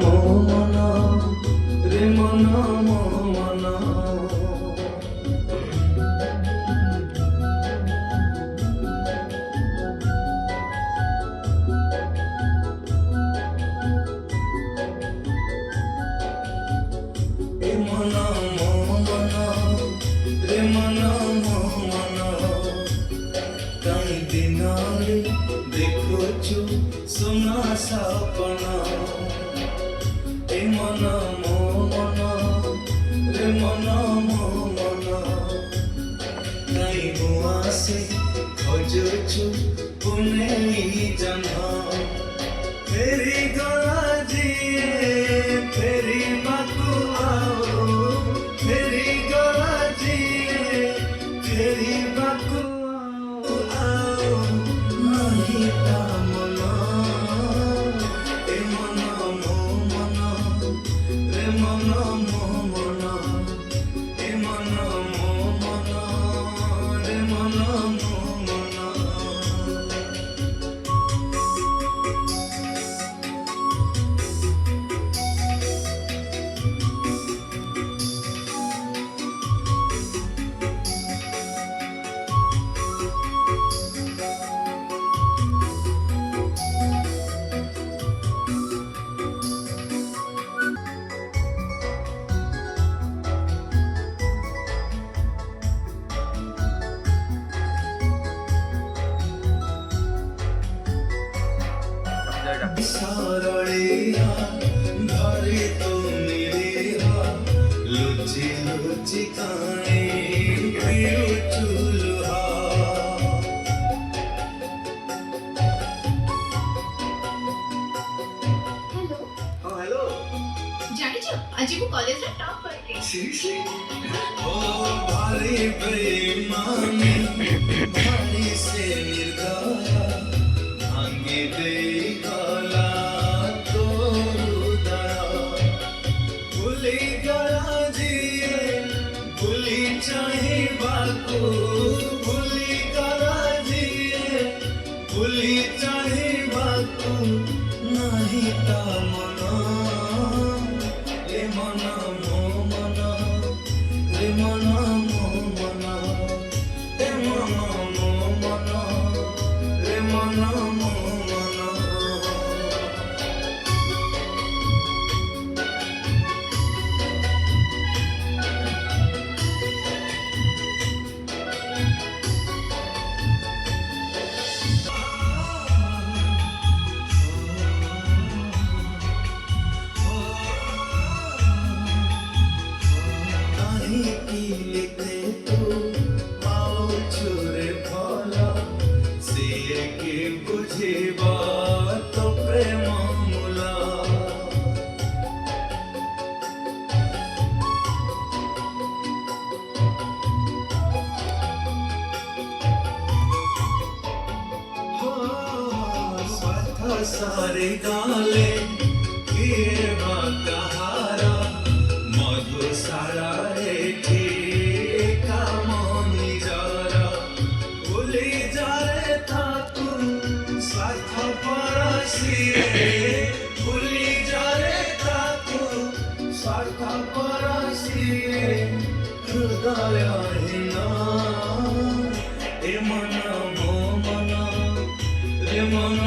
মন রে মন মন এ মন মন রে মন মন কাই দিনারে দেখুଛୁ সোনা সপনা এ মন মন রে মন মন কাই বুয়াসে খোঁজুଛୁ পুনে জানা ফেরি গলা জিয়ে ফেরি বাকু आओ ফেরি গলা জিয়ে ফেরি বাকু आओ नहीं ता मना ए मना मना रे मना मना ए मना मना रे मना मना सरलिया धरे तो मिलिया लुचि लुचि काने गिरु चुलहा हेलो हाँ हेलो ଜାଣିଛ ଆଜି ମୁଁ କଲେଜରେ ଟପ୍ କରିଲି। सीरियसली ओ भारी बेईमानी भारी से निर्दया भांगे दे गला तोरू दया भूली गला जिए भूली चाहिबाकू भूली गला जिए भूली चाहिबाकू नाही ता मना रे मना मना रे मना मना रे मना मना रे मना मना नहीं कीलिते तू आओ छुरे भला सिए के बुझिबा तो प्रेम मुला हो स्वार्थ सारे गाले किए बाकाहारा मधुशाला एठी काम निजारा भूली जारे थाकू स्वार्थ परसिए भूली जारे थाकू स्वार्थ परसिए हृदयहीन ए मन मना रे मन